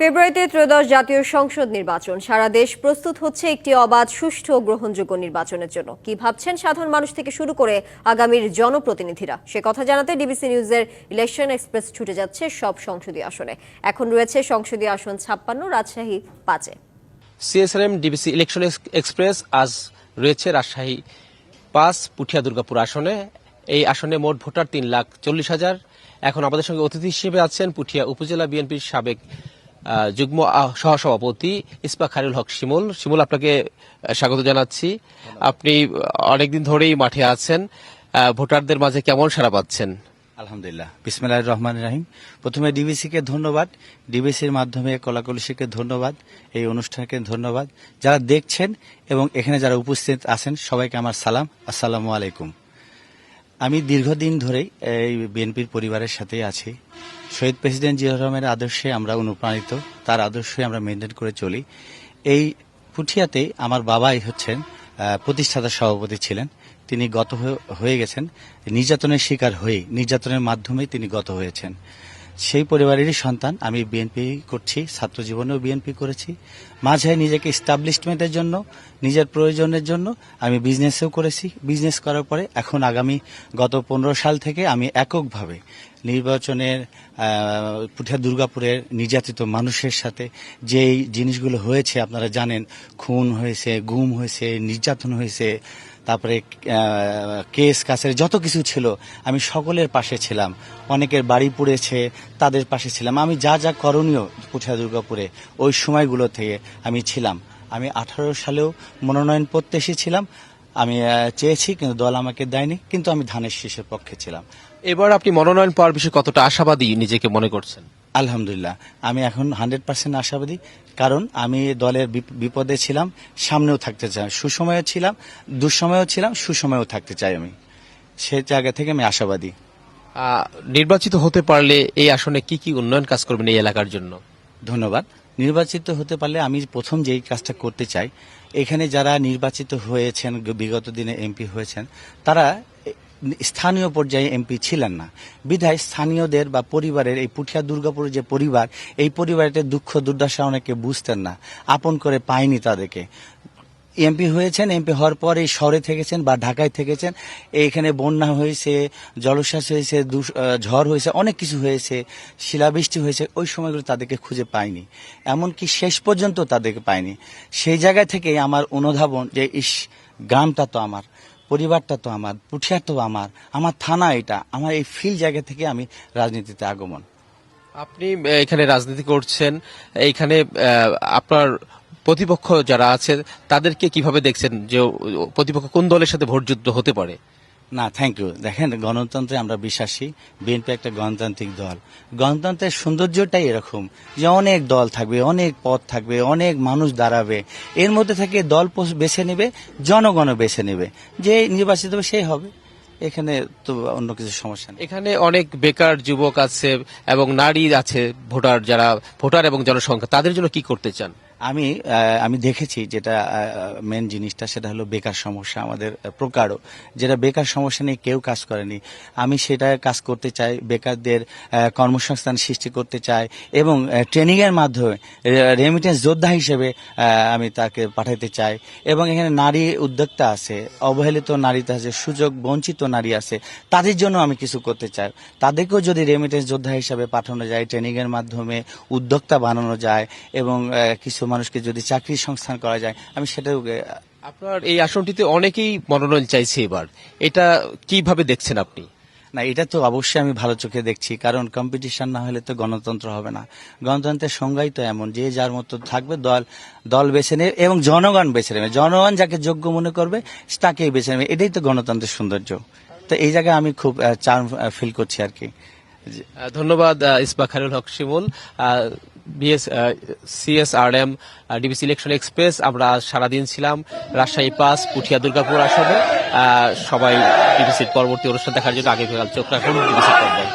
ফেব্রুয়ারিতে ত্রয়োদশ জাতীয় সংসদ নির্বাচন। সারা দেশ প্রস্তুত হচ্ছে একটি অবাধ, সুষ্ঠু ও গ্রহণযোগ্য নির্বাচনের জন্য। কি ভাবছেন সাধারণ মানুষ থেকে শুরু করে আগামীর জনপ্রতিনিধিরা, সে কথা জানাতে ডিবিসি নিউজের ইলেকশন এক্সপ্রেস ছুটে যাচ্ছে সব সংসদীয় আসনে। এখন রয়েছে সংসদীয় আসন 56, রাজশাহী 5-এ। সিএসআরএম ডিবিসি ইলেকশন এক্সপ্রেস আজ রয়েছে রাজশাহী 5 পুঠিয়া দুর্গাপুর আসনে। এই আসনে মোট ভোটার 3,40,000। এখন আমাদের সঙ্গে অতিথি হিসেবে আছেন পুঠিয়া উপজেলা বিএনপির সাবেক যুগ্ম সহসভাপতি ইসবাক খায়রুল হক শিমুল। শিমুল, আপনাকে স্বাগত জানাচ্ছি। আপনি অনেকদিন ধরেই মাঠে আছেন, ভোটারদের মাঝে কেমন সাড়া পাচ্ছেন? আলহামদুলিল্লাহ, বিসমিল্লাহির রহমানির রহিম। প্রথমে ডিবিসিকে ধন্যবাদ, ডিবিসির মাধ্যমে কলাকলসিকে ধন্যবাদ, এই অনুষ্ঠানকে ধন্যবাদ। যারা দেখছেন এবং এখানে যারা উপস্থিত আছেন সবাইকে আমার সালাম, আসসালামু আলাইকুম। আমি দীর্ঘদিন ধরেই এই বিএনপির পরিবারের সাথেই আছি। শহীদ প্রেসিডেন্ট জিয়াউর রহমানের আদর্শে আমরা অনুপ্রাণিত, তার আদর্শই আমরা মেনটেন করে চলি। এই পুঠিয়াতেই আমার বাবাই হচ্ছেন প্রতিষ্ঠাতা সভাপতি ছিলেন। তিনি গত হয়ে গেছেন নির্যাতনের শিকার হয়ে, নির্যাতনের মাধ্যমেই তিনি গত হয়েছেন। সেই পরিবারেরই সন্তান। আমি বিএনপি করছি, ছাত্র জীবনেও বিএনপি করেছি। মাঝে নিজেকে এস্টাবলিশমেন্টের জন্য, নিজের প্রয়োজনের জন্য আমি বিজনেসও করেছি। বিজনেস করার পরে এখন গত 15 সাল থেকে আমি এককভাবে নির্বাচনের পুঠিয়া দুর্গাপুরের নির্যাতিত মানুষের সাথে যেই জিনিসগুলো হয়েছে আপনারা জানেন, খুন হয়েছে, গুম হয়েছে, নির্যাতন হয়েছে, তারপরে কেস কাছের যত কিছু ছিল আমি সকলের পাশে ছিলাম। অনেকের বাড়ি পুড়েছে, তাদের পাশে ছিলাম। আমি যা যা করণীয় পুঠিয়া দুর্গাপুরে ওই সময়গুলো থেকে আমি ছিলাম। আমি 18 সালেও মনোনয়ন প্রত্যাশী ছিলাম। আমি চেয়েছি কিন্তু দল আমাকে দেয়নি, কিন্তু আমি ধানের শীষের পক্ষে ছিলাম। এবার আপনি মনোনয়ন পাওয়ার বিষয়ে কতটা আশাবাদী নিজেকে মনে করছেন? আলহামদুলিল্লাহ, আমি এখন 100% আশাবাদী। কারণ আমি দলের বিপদে ছিলাম, সামনেও থাকতে চাই। সুসময়েও ছিলাম, দুঃসময়েও ছিলাম, সুসময়েও থাকতে চাই। আমি সেই জায়গা থেকে আমি আশাবাদী। নির্বাচিত হতে পারলে এই আসনে কি কি উন্নয়ন কাজ করবেন এই এলাকার জন্য? ধন্যবাদ। নির্বাচিত হতে পারলে আমি প্রথম যেই কাজটা করতে চাই, এখানে যারা নির্বাচিত হয়েছেন, বিগত দিনে এমপি হয়েছেন, তারা স্থানীয় পর্যায়ে এমপি ছিলেন না। বিধায় স্থানীয়দের বা পরিবারের, এই পুঠিয়া দুর্গাপুরের যে পরিবার, এই পরিবারের দুঃখ দুর্দশা অনেকে বুঝতেন না, আপন করে পায়নি তাদেরকে। এমপি হয়েছেন, এমপি হওয়ার পর এই শহরে থেকেছেন বা ঢাকায় থেকেছেন। এইখানে বন্যা হয়েছে, জলোচ্ছ্বাস হয়েছে, ঝড় হয়েছে, অনেক কিছু হয়েছে, শিলাবৃষ্টি হয়েছে। ওই সময়গুলো তাদেরকে খুঁজে পায়নি, এমনকি শেষ পর্যন্ত তাদেরকে পায়নি। সেই জায়গা থেকে আমার অনুধাবন যে গ্রামটা তো আমার, পরিবারটা তো আমার, পুঠিয়া তো আমার থানা এটা আমার, এই ফিল জায়গা থেকে আমি রাজনীতিতে আগমন। আপনি এখানে রাজনীতি করছেন, এইখানে আপনার প্রতিপক্ষ যারা আছে তাদেরকে কিভাবে দেখছেন, যে প্রতিপক্ষ কোন দলের সাথে ভোটযুদ্ধ হতে পারে? না, থ্যাংক ইউ। দেখেন, গণতন্ত্রে আমরা বিশ্বাসী। বিএনপি একটা গণতান্ত্রিক দল। গণতন্ত্রের সৌন্দর্যটাই এরকম যে অনেক দল থাকবে, অনেক পদ থাকবে, অনেক মানুষ দাঁড়াবে। এর মধ্যে থেকে দল বেছে নেবে, জনগণও বেছে নেবে, যে নির্বাচিত হবে সেই হবে। এখানে তো অন্য কিছু সমস্যা নেই। এখানে অনেক বেকার যুবক আছে এবং নারী আছে, ভোটার এবং জনসংখ্যা, তাদের জন্য কি করতে চান? আমি দেখেছি যেটা মেন জিনিসটা, সেটা হলো বেকার সমস্যা। আমাদের প্রকারও যেটা বেকার সমস্যা নিয়ে কেউ কাজ করেনি, আমি সেটা কাজ করতে চাই। বেকারদের কর্মসংস্থান সৃষ্টি করতে চাই এবং ট্রেনিং এর মাধ্যমে রেমিটেন্স যোদ্ধা হিসেবে আমি তাকে পাঠাতে চাই। এবং এখানে নারী উদ্যোক্তা আছে, অবহেলিত নারীতে আছে, সুযোগ বঞ্চিত নারী আছে, তাদের জন্য আমি কিছু করতে চাই। তাদেরকেও যদি রেমিটেন্স যোদ্ধা হিসেবে পাঠানো যায়, ট্রেনিং এর মাধ্যমে উদ্যোক্তা বানানো যায় এবং কিছু মানুষকে যদি চাকরির সংস্থান করা যায়, আমি সেটাও। আপনার এই আসনটিতে অনেকেই মনোনয়ন চাইছে এবার, এটা কিভাবে দেখছেন আপনি? না, এটা তো অবশ্যই আমি ভালো চোখে দেখছি, কারণ কম্পিটিশন না হলে তো গণতন্ত্র হবে না। গণতন্ত্রের সংজ্ঞাই তো এমন, যে যার মতো থাকবে, দল বেছে নেবে এবং জনগণ বেছে নেবে। জনগণ যাকে যোগ্য মনে করবে তাকেই বেছে নেবে। এটাই তো গণতন্ত্রের সৌন্দর্য। তো এই জায়গায় আমি খুব চার্ম ফিল করছি আর কি। ধন্যবাদ ইসবাক খায়রুল হক শিমুল। সিএসআরএম ডিবিসি ইলেকশন এক্সপ্রেস, আমরা সারাদিন ছিলাম রাজশাহী 5 পুঠিয়া দুর্গাপুর আসনে। সবাই ডিবিসির পরবর্তী অনুষ্ঠান দেখার জন্য আগে চোখ রাখুন ডিবিসির পর্দায়।